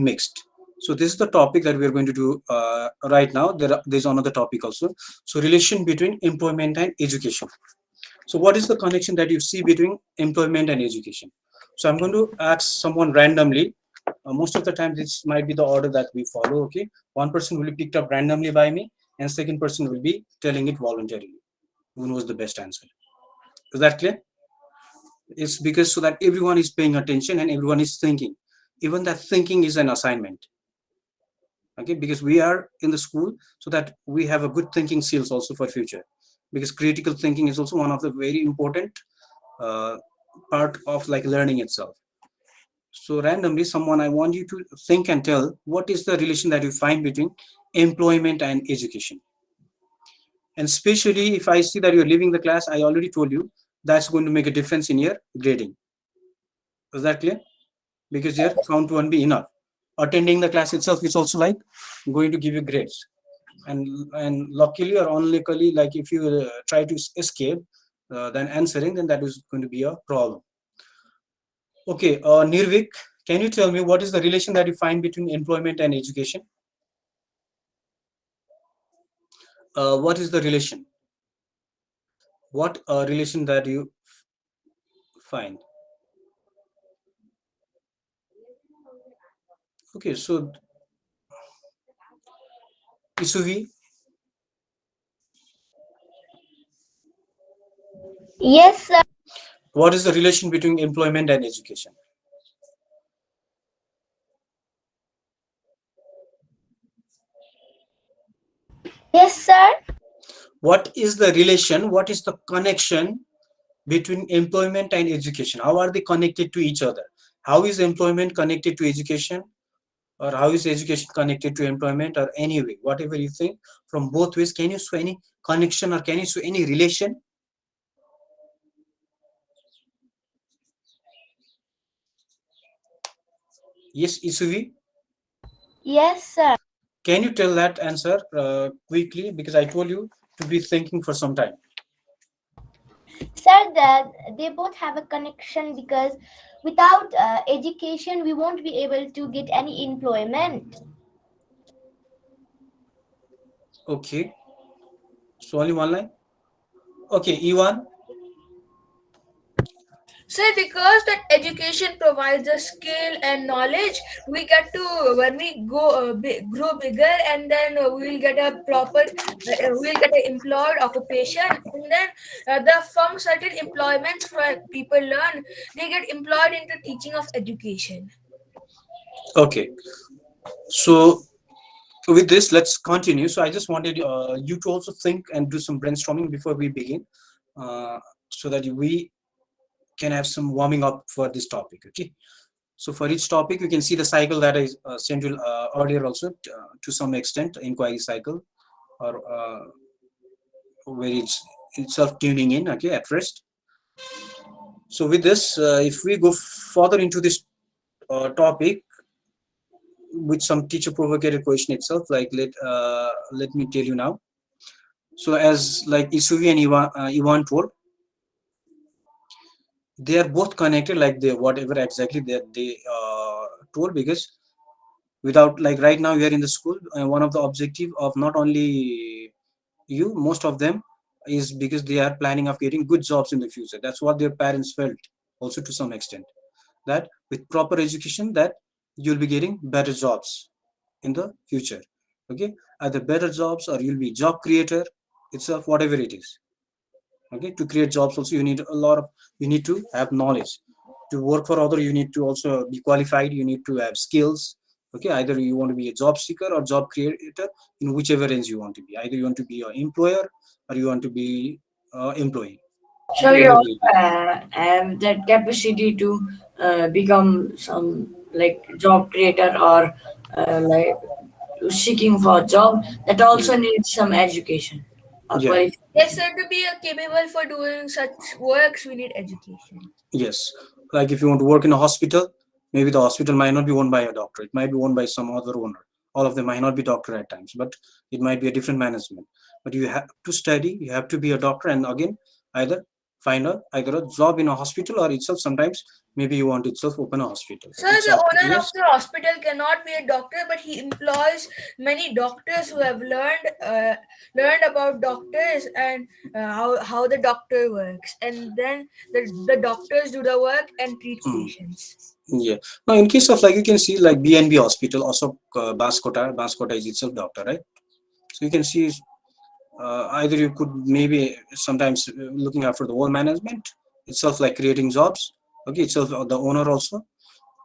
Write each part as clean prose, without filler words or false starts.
mixed. So this is the topic that we are going to do right now. There's another topic also. So relation between employment and education. So what is the connection that you see between employment and education? So I'm going to ask someone randomly. Most of the time, this might be the order that we follow. Okay, one person will be picked up randomly by me, and second person will be telling it voluntarily. Who knows the best answer? Is that clear? It's because so that everyone is paying attention and everyone is thinking. Even that thinking is an assignment. Okay, because we are in the school so that we have a good thinking skills also for future. Because critical thinking is also one of the very important uh, part of like learning itself. So randomly, someone I want you to think and tell what is the relation that you find between employment and education. And especially if I see that you're leaving the class, I already told you that's going to make a difference in your grading. Is that clear? Because your count won't be enough. Attending the class itself is also like going to give you grades. And luckily or unluckily, like if you try to escape then answering, then that is going to be a problem. Okay, Nirvik, can you tell me what is the relation that you find between employment and education? What is the relation? What relation that you find? Okay, so Isuvi, Yes, sir. what is the relation between employment and education? Yes, sir. What is the relation? What is the connection between employment and education? How are they connected to each other? How is employment connected to education? Or how is education connected to employment? Or anyway, whatever you think, from both ways, can you show any connection or can you show any relation? Yes, Isuvi, Yes, sir. can you tell that answer quickly? Because I told you to be thinking for some time. Sir, that they both have a connection because without education, we won't be able to get any employment. Okay, so only one line. Okay, Ivan. So because that education provides us skill and knowledge, we get to when we grow bigger, and then we will get a proper, we will get an employed occupation, and then the from certain employments for people learn, they get employed into teaching of education. Okay, so with this, let's continue. So I just wanted you to also think and do some brainstorming before we begin, uh, so that we can have some warming up for this topic. Okay. So for each topic, you can see the cycle that I sent you earlier also to some extent, inquiry cycle, or where it's itself tuning in. Okay, at first. So with this, if we go further into this topic with some teacher provocative question itself, like let me tell you now. So as like Isuvi and Ivan told, they are both connected, like they whatever exactly they told, because without like right now you are in the school, one of the objective of not only you, most of them, is because they are planning of getting good jobs in the future. That's what their parents felt also to some extent, that with proper education that you'll be getting better jobs in the future. Okay, either better jobs or you'll be job creator itself, whatever it is. Okay, to create jobs also you need a lot of, you need to have knowledge. To work for other you need to also be qualified, you need to have skills. Okay, either you want to be a job seeker or job creator, in whichever range you want to be. Either you want to be an employer or you want to be employee, So you whichever way it also is. have that capacity to become some like job creator or like seeking for a job that Mm. also needs some education or Yeah. Yes, qualification. sir. To be capable for doing such works, we need education. Yes, like if you want to work in a hospital, maybe the hospital might not be owned by a doctor, it might be owned by some other owner. All of them might not be doctor at times, but it might be a different management. But you have to study, you have to be a doctor, and again, either find either a job in a hospital, or itself sometimes maybe you want itself open a hospital. Sir, It's the up to owner of yes. the hospital cannot be a doctor, but he employs many doctors who have learned about doctors and how the doctor works, and then the doctors do the work and treat Mm, patients. yeah. Now, in case of like you can see like BNB hospital, also Baskota is itself doctor, right? So you can see either you could maybe sometimes looking after the whole management itself, like creating jobs. Okay, itself the owner also,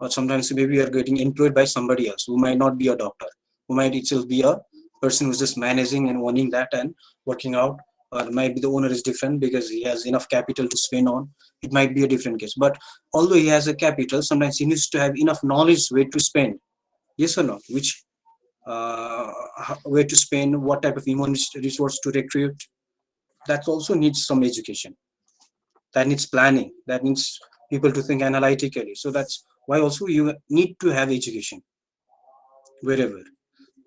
or sometimes maybe you are getting employed by somebody else who might not be a doctor, who might itself be a person who's just managing and owning that and working out, or maybe the owner is different because he has enough capital to spend on. It might be a different case, but although he has a capital, sometimes he needs to have enough knowledge where to spend. Yes or no? Which where to spend, what type of human resource to recruit. That also needs some education. That needs planning. That needs people to think analytically. So that's why also you need to have education wherever.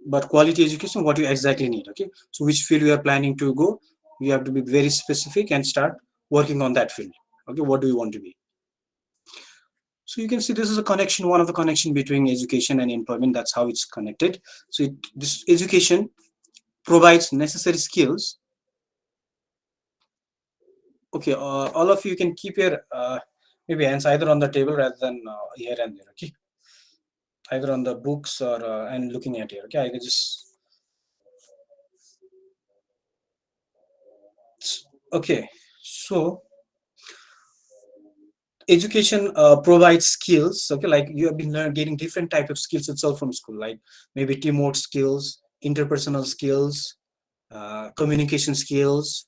But quality education, what you exactly need. Okay. So which field you are planning to go, you have to be very specific and start working on that field. Okay. What do you want to be? So you can see this is a connection, one of the connection between education and employment. That's how it's connected. So this education provides necessary skills. Okay, all of you can keep your maybe hands either on the table rather than here and there. Okay, either on the books or and looking at here. Okay, I can just okay. So education provides skills. Okay, like you have been getting different type of skills itself from school, like maybe teamwork skills, interpersonal skills, communication skills,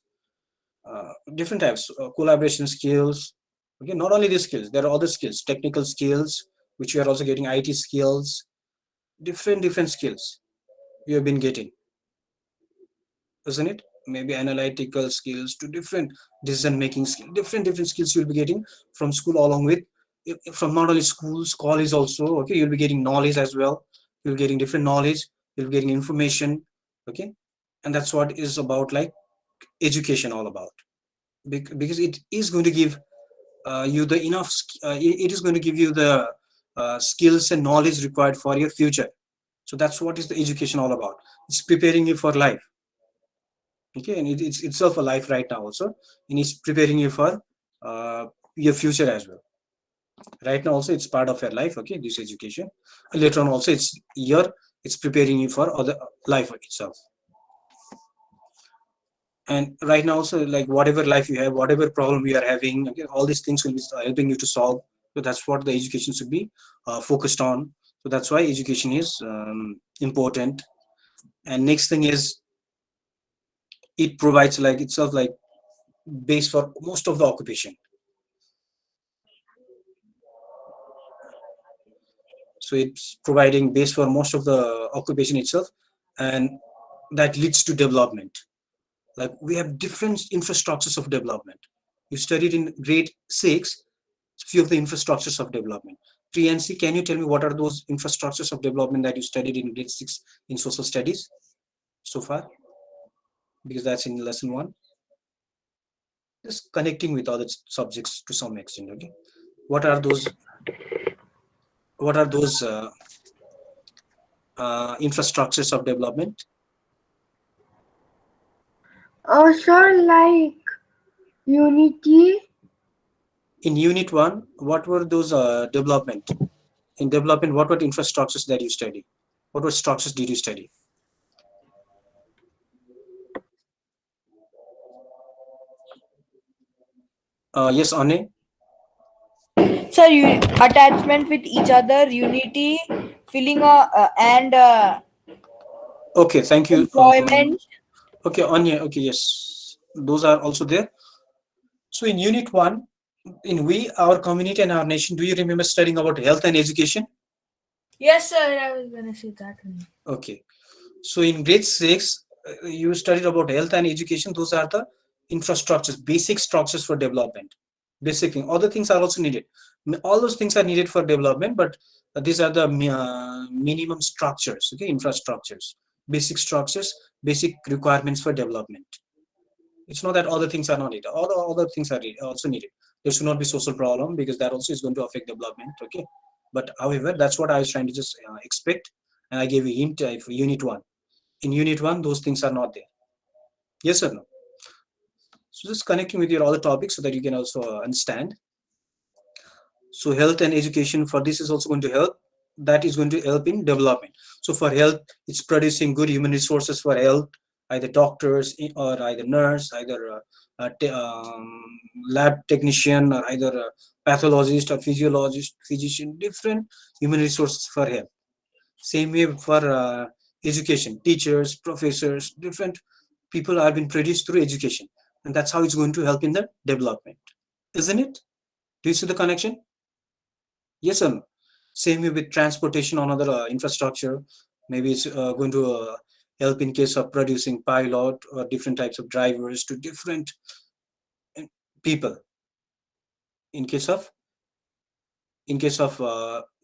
different types, collaboration skills. Okay, not only these skills, there are other skills, technical skills, which you are also getting, IT skills, different skills you have been getting, isn't it? Maybe analytical skills to different decision making skills, different skills you'll be getting from school, along with from not only schools, college also. Okay, you'll be getting knowledge as well. You're getting different knowledge. You're getting information. Okay, and that's what is about like education all about, because it is going to give you the enough it is going to give you the skills and knowledge required for your future. So that's what is the education all about. It's preparing you for life. Okay, and it's itself a life right now also, and it's preparing you for uh, your future as well. Right now also it's part of your life. Okay, this education later on also it's preparing you for other life itself. And right now also, like whatever life you have, whatever problem you are having, okay, all these things will be helping you to solve. So that's what the education should be focused on. So that's why education is important. And next thing is, it provides like itself like base for most of the occupation. So it's providing base for most of the occupation itself, and that leads to development. Like we have different infrastructures of development. You studied in grade 6 few of the infrastructures of development. Priyansi, can you tell me what are those infrastructures of development that you studied in grade 6 in social studies so far? Because that's in lesson 1. Just connecting with other subjects to some extent. Okay, what are those? What are those infrastructures of development? Sir, like unity, In unit 1, what were those development? In development, what were the infrastructures that you studied? What were structures did you study? Yes, Ane? Sir, attachment with each other, unity, feeling and Okay, thank you. employment. Okay, Anya. Okay, yes, those are also there. So in unit 1, in we, our community and our nation, do you remember studying about health and education? Yes, sir. I was gonna say that one. Okay. So in grade 6, you studied about health and education. Those are the infrastructures, basic structures for development. Basic thing. Other things are also needed. All those things are needed for development, but these are the minimum structures, okay, infrastructures, basic structures, basic requirements for development. It's not that other things are not needed. All the other things are also needed. There should not be social problem because that also is going to affect development. Okay, but however, that's what I was trying to just expect, and I gave you hint for unit one. In unit one, those things are not there. Yes or no? So just connecting with your other topics so that you can also understand. So health and education for this is also going to help. That is going to help in development. So for health, it's producing good human resources for health, either doctors or either nurse, either lab technician or either a pathologist or physiologist, physician, different human resources for health. Same way for education, teachers, professors, different people are being produced through education, and that's how it's going to help in the development, isn't it? Do you see the connection? Yes or no? Same way with transportation on other infrastructure. Maybe it's going to help in case of producing pilot or different types of drivers to different uh, people. In case of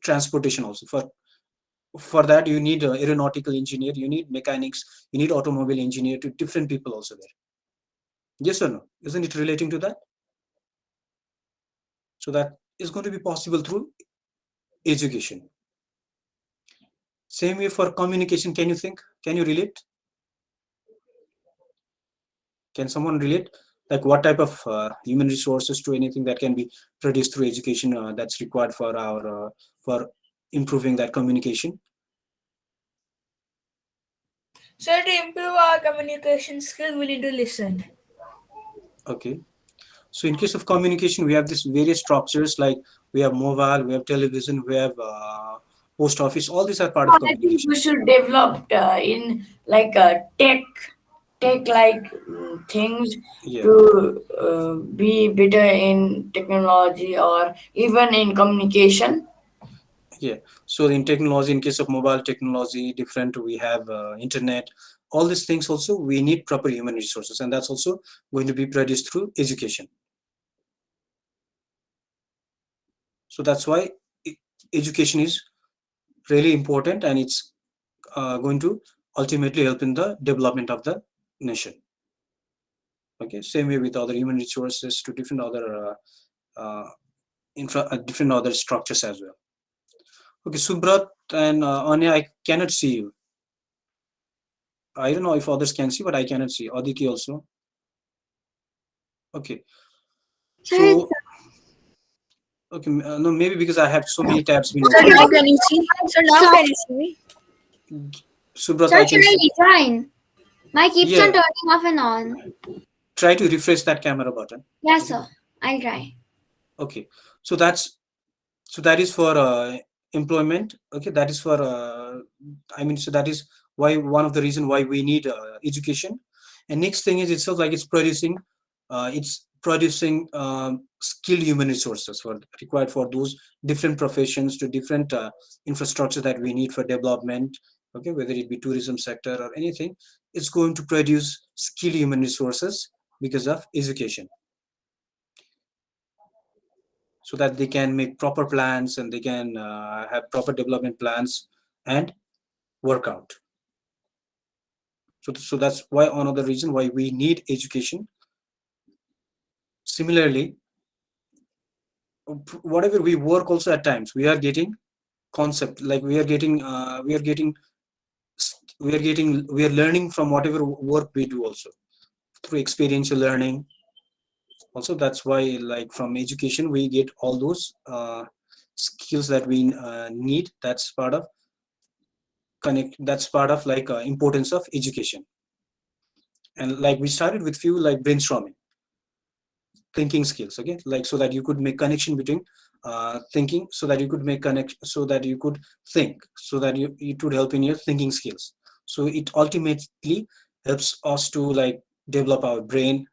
transportation also, for that you need aeronautical engineer, you need mechanics, you need automobile engineer, to different people also there. Yes or no? Isn't it relating to that? So that is going to be possible through education. Same way for communication. Can you think? Can you relate? Can someone relate? Like what type of human resources to anything that can be produced through education that's required for our for improving that communication? So to improve our communication skill, we need to listen. Okay. So in case of communication, we have this various structures like we have mobile, we have television, we have post office. All these are part of I think communication. we should develop in like tech like things Yeah. to be better in technology or even in communication. Yeah. So in technology, in case of mobile technology, different, we have internet, all these things also, we need proper human resources, and that's also going to be produced through education. So that's why education is really important, and it's going to ultimately help in the development of the nation. Okay, same way with other human resources to different other different other structures as well. Okay, Subrat and Anya, I cannot see you. I don't know if others can see, but I cannot see. Aditi also. Okay, Sir, so okay, no, maybe because I have so many tabs been Sir, open. now can you see? Sir, now can you see me? Subrat, sir, I should can I see. rejoin? My keeps on Yeah, turning off and on. try to refresh that camera button. Yes, Okay, sir. I'll try. okay. So that's so that is for employment. Okay, that is for I mean, so that is why one of the reason why we need education. And next thing is itself like it's producing skilled human resources for required for those different professions to different infrastructure that we need for development. Okay, whether it be tourism sector or anything, it's going to produce skilled human resources because of education, so that they can make proper plans and they can have proper development plans and work out. So that's why another reason why we need education. Similarly, whatever we work also at times we are getting concept, like we are learning from whatever work we do also through experiential learning. Also that's why like from education we get all those skills that we need. That's part of connect, that's part of like importance of education. And like we started with few like brainstorming, thinking skills. Okay, like so that you could make connection between thinking, so that you could make connection, so that you could think, so that you it would help in your thinking skills. So it ultimately helps us to like develop our brain,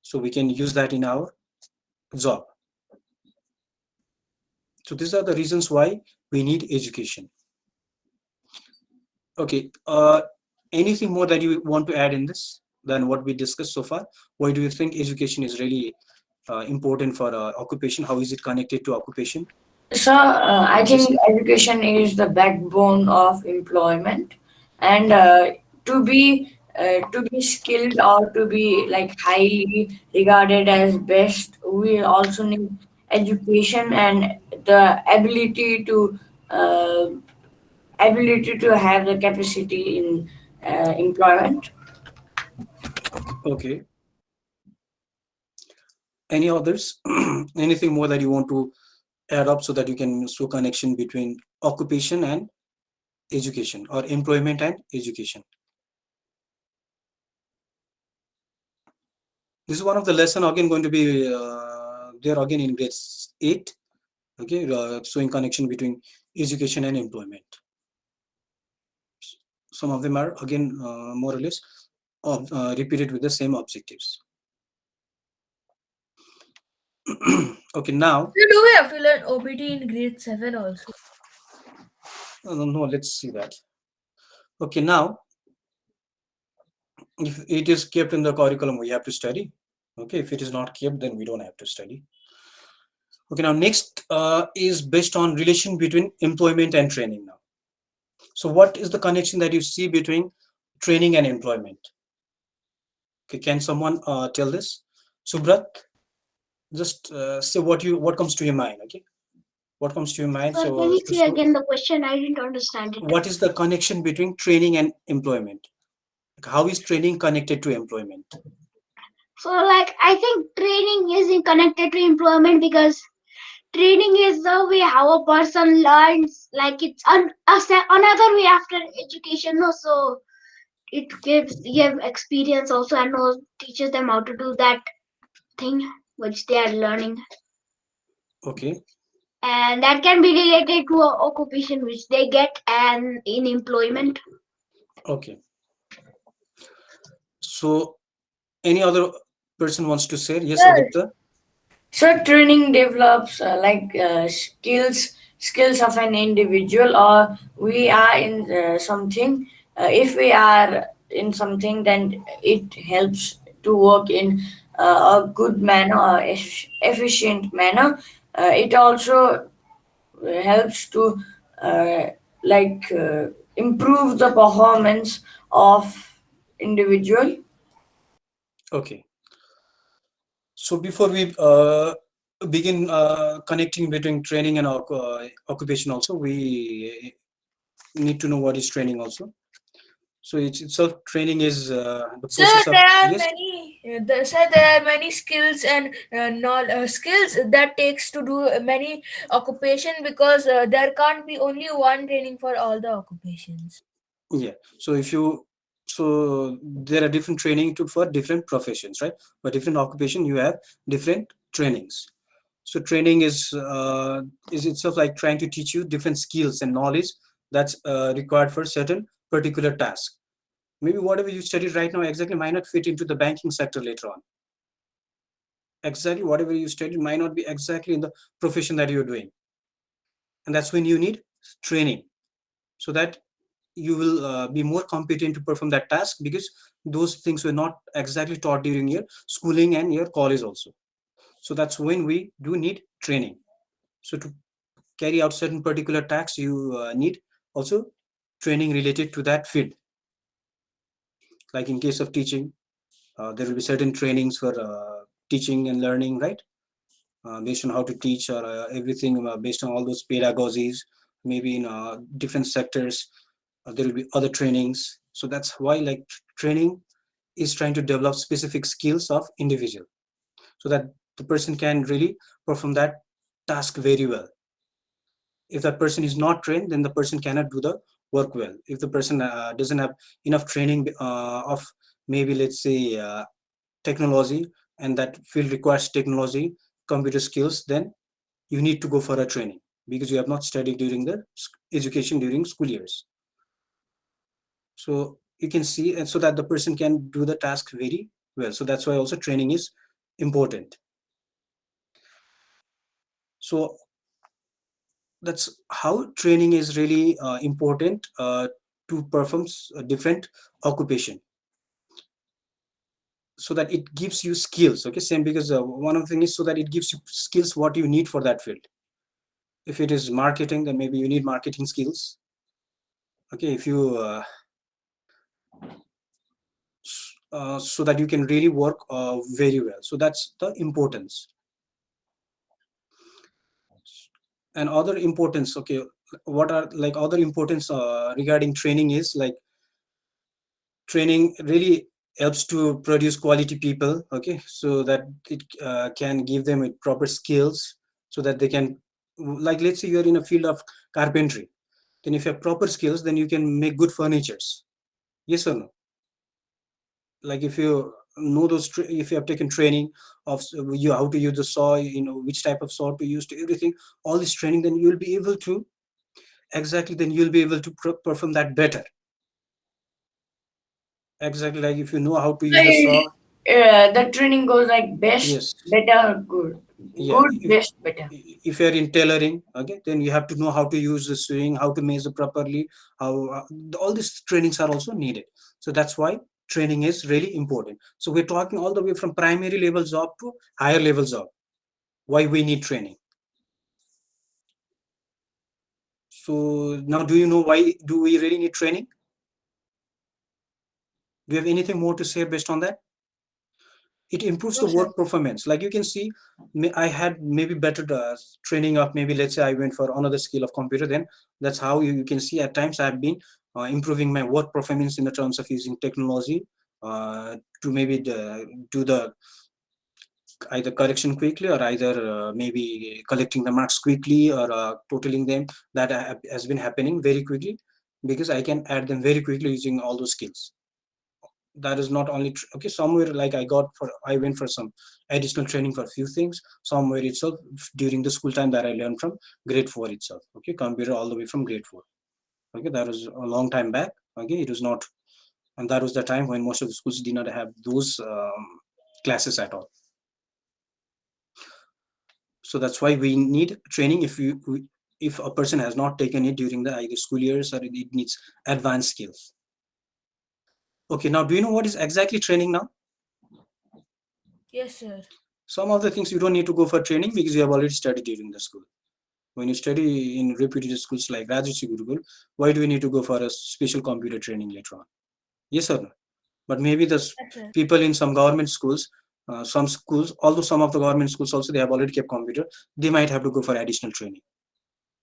so we can use that in our job. So these are the reasons why we need education. Okay, anything more that you want to add in this than what we discussed so far? Why do you think education is really important for occupation? How is it connected to occupation? So I Yes. think education is the backbone of employment, and to be to be skilled or to be like highly regarded as best, we also need education and the uh, ability to have the capacity in employment. Okay. Any others? Anything more that you want to add up so that you can show connection between occupation and education, or employment and education? This is one of the lesson again going to be there again in grade 8. Okay, showing connection between education and employment. Some of them are again more or less repeated with the same objectives. Okay, now So do we have to learn OBT in grade 7 also? no, let's see that. Okay, now if it is kept in the curriculum, we have to study. Okay, if it is not kept, then we don't have to study. Okay, now next is based on relation between employment and training now. So what is the connection that you see between training and employment? Okay, can someone tell this? Subrat, just say what comes to your mind. Okay, what comes to your mind? Sir, So, can you say again the question? I didn't understand it. what is the connection between training and employment? Like, how is training connected to employment? So, like, I think training is connected to employment because training is the way how a person learns. Like, it's another way after education. No, so it gives give experience also and knows teaches them how to do that thing which they are learning, Okay, and that can be related to a occupation which they get and in employment. okay. So, any other person wants to say? Yes, Sir, Aditya. So training develops skills of an individual, or we are in something. If we are in something, then it helps to work in a good manner or efficient manner. It also helps to uh, improve the performance of individual. Okay. So before we begin connecting between training and occupation, also we need to know what is training also. So it's itself training is the sir, process of, there are yes. many skills and skills that takes to do many occupation, because there can't be only one training for all the occupations. Yeah. So if you, so there are different training to for different professions, right? For different occupation, you have different trainings. So training is itself like trying to teach you different skills and knowledge that's required for certain particular task. Maybe whatever you studied right now exactly might not fit into the banking sector later on. Exactly whatever you studied might not be exactly in the profession that you're doing, and that's when you need training, so that you will be more competent to perform that task, because those things were not exactly taught during your schooling and your college also. So that's when we do need training. So to carry out certain particular tasks, you need also training related to that field. Like in case of teaching, there will be certain trainings for teaching and learning, right? Based on how to teach, or everything based on all those pedagogies. Maybe in different sectors, there will be other trainings. So that's why like training is trying to develop specific skills of individual, so that the person can really perform that task very well. If that person is not trained, then the person cannot do the work well. If the person doesn't have enough training of, maybe let's say technology, and that field requires technology, computer skills, then you need to go for a training, because you have not studied during the education during school years. So you can see, and so that the person can do the task very well. So that's why also training is important. So that's how training is really important to perform a different occupation, so that it gives you skills. Okay, same, because one of the things is so that it gives you skills what you need for that field. If it is marketing, then maybe you need marketing skills. Okay, if you so that you can really work very well. So that's the importance. And other importance, okay, what are like other importance regarding training is like training really helps to produce quality people, okay, so that it can give them proper skills so that they can, like let's say you're in a field of carpentry, then if you have proper skills then you can make good furnitures. Yes or no? Like if you know if you have taken training of you how to use the saw, you know which type of saw to use to everything, all this training, then you'll be able to exactly, then you'll be able to perform that better. Exactly, like if you know how to use the saw. The training goes like best, Yes. better, good, Yeah, good, best, better. if you're in tailoring, okay, then you have to know how to use the sewing, how to measure properly, how all these trainings are also needed. So that's why training is really important. So we're talking all the way from primary level job to higher level job, why we need training. So now do you know why do we really need training? Do you have anything more to say based on that? It improves No, the sir. work performance. Like you can see, I had maybe better training of, maybe let's say I went for another skill of computer, then that's how you can see at times I've been improving my work performance in the terms of using technology to maybe do the either correction quickly, or either maybe collecting the marks quickly, or totaling them. That has been happening very quickly because I can add them very quickly using all those skills. That is not only okay, somewhere like I went for some additional training for a few things somewhere itself during the school time that I learned from grade 4 itself, okay, computer all the way from grade 4. Okay, that was a long time back. Okay, it was not, and that was the time when most of the schools did not have those classes at all. So that's why we need training. If a person has not taken it during the either school years, or it needs advanced skills. Okay, now do you know what is exactly training now? Yes, sir. Some of the things you don't need to go for training because you have already studied during the school. When you study in reputed schools like Rajashri Gurukul, why do we need to go for a special computer training later on? Yes or no? But maybe the Yes, sir. people in some government schools, some schools, although some of the government schools also they have already kept computer, they might have to go for additional training.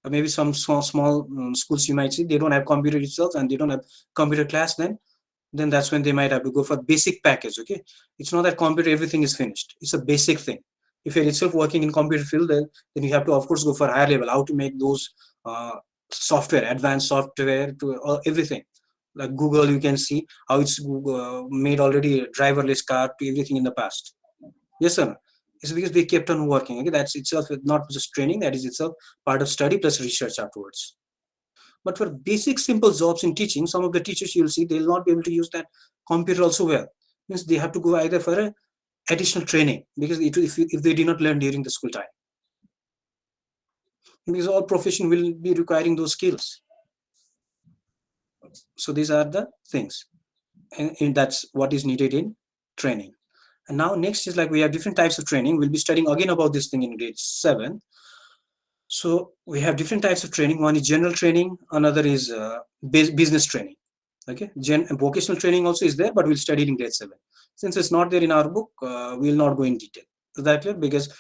Or maybe some small schools you might see they don't have computer itself and they don't have computer class. Then that's when they might have to go for basic package. Okay, it's not that computer everything is finished, it's a basic thing. If you're itself working in computer field, then you have to of course go for higher level, how to make those software, advanced software to everything. Like Google, you can see how it's made already a driverless car to everything in the past. Yes sir. It's because they kept on working. Okay, that's itself not just training, that is itself part of study plus research afterwards. But for basic simple jobs in teaching, some of the teachers you'll see they'll not be able to use that computer also well. Means they have to go either for a additional training because if they did not learn during the school time, because all profession will be requiring those skills. So these are the things, and that's what is needed in training. And now next is like we have different types of training. We'll be studying again about this thing in grade 7. So we have different types of training. One is general training, another is business training. Okay, vocational training also is there, but we'll study it in grade 7. Since it's not there in our book, we'll not go in detail. Is that clear? Because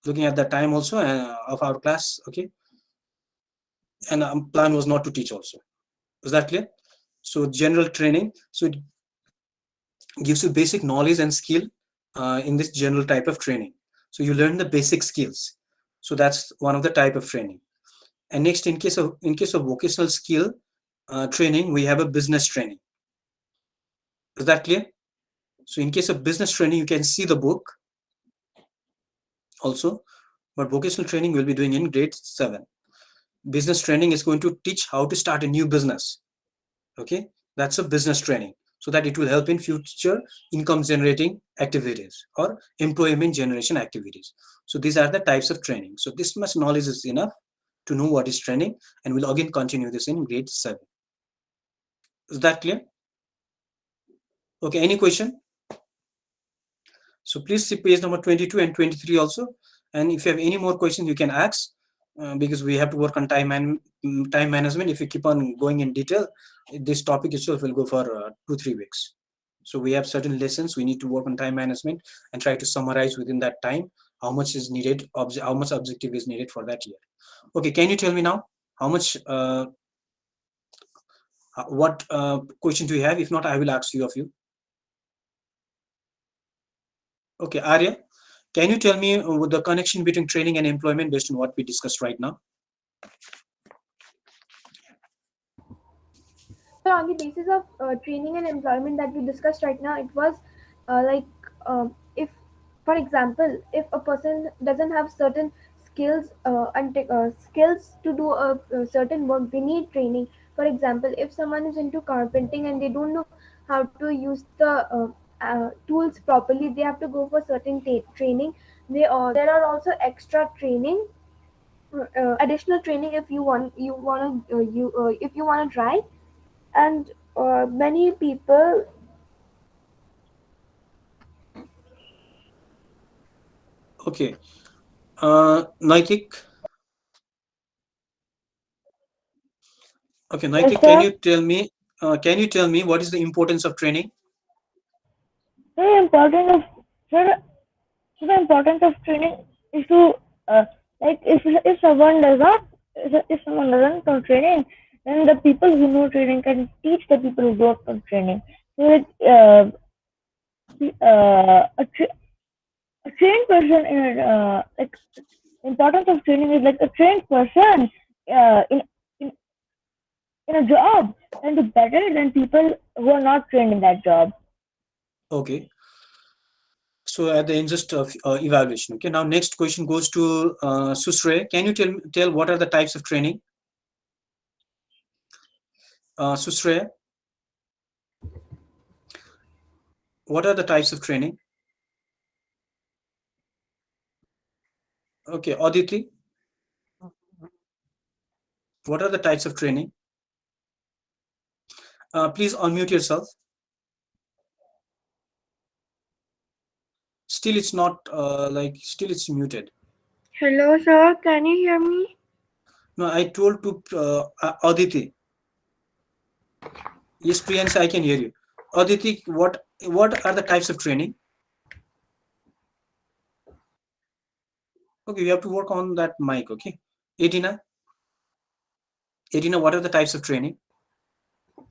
looking at the time also of our class, okay, and plan was not to teach also. Is that clear? So general training, so it gives you basic knowledge and skill in this general type of training. So you learn the basic skills. So that's one of the type of training. And next, in case of vocational skill training, we have a business training. Is that clear? So in case of business training, you can see the book also, but vocational training we'll be doing in grade 7. Business training is going to teach how to start a new business. Okay, that's a business training, so that it will help in future income generating activities or employment generation activities. So these are the types of training. So this much knowledge is enough to know what is training, and we'll again continue this in grade 7. Is that clear? Okay, any question? So please see page number 22 and 23 also. And if you have any more questions, you can ask because we have to work on time management. If you keep on going in detail, this topic itself will go for 2-3 weeks. So we have certain lessons. We need to work on time management and try to summarize within that time how much is needed, how much objective is needed for that year. Okay, can you tell me now how much? What question do you have? If not, I will ask you a few. Okay, Arya, can you tell me the connection between training and employment based on what we discussed right now? So on the basis of training and employment that we discussed right now, it was like if, for example, if a person doesn't have certain skills skills to do a certain work, they need training. For example, if someone is into carpenting and they don't know how to use the tools properly, they have to go for certain training. There are also extra training, additional training if you want to try. And many people. Okay, Naitik. Okay, Yes, Naitik, sir. can you tell me what is the importance of training? The importance of sir, so the importance of training is to like if someone does not if someone doesn't know training, then the people who know training can teach the people who don't know training. So like a trained person in like importance of training is like a trained person in in a job and do better than people who are not trained in that job. Okay, so at the end just of evaluation. Okay, now next question goes to Susre. Can you tell what are the types of training? Susre, what are the types of training? Okay, Aditi, what are the types of training? Please unmute yourself. Still, it's not still it's muted. Hello, sir. Can you hear me? No, I told to Aditi. Yes, Priyansa, I can hear you. Aditi, what are the types of training? Okay, you have to work on that mic. Okay, Edina, what are the types of training?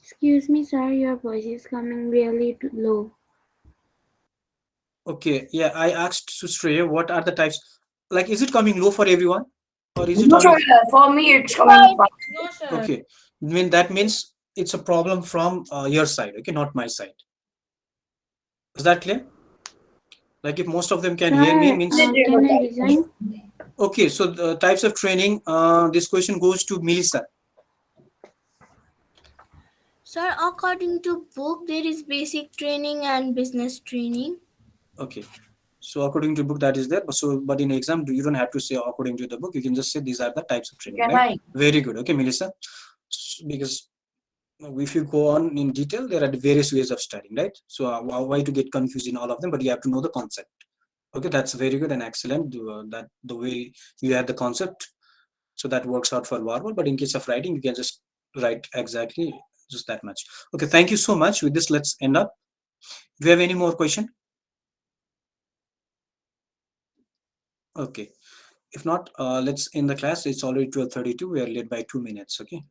Excuse me, sir, your voice is coming really low. Okay, yeah, I asked Sushrey what are the types. Like, is it coming low for everyone, or is it No, sir, only? for me it's coming fine. No, sir. Okay, that means it's a problem from your side. Okay, not my side. Is that clear? Like, if most of them can hear me, Sir, means can I resign? okay. So the types of training. This question goes to Melissa. Sir, according to book, there is basic training and business training. Okay. So according to book that is there. But in exam, you don't have to say according to the book. You can just say these are the types of training, Can right? I? Very good. Okay, Melissa. Because if you go on in detail, there are various ways of studying, right? So why to get confused in all of them? But you have to know the concept. Okay, that's very good and excellent. That the way you have the concept, so that works out for verbal. But in case of writing, you can just write exactly just that much. Okay, thank you so much. With this, let's end up. Do you have any more question? Okay. If not, let's end the class. It's already 12:32. We are late by 2 minutes. Okay.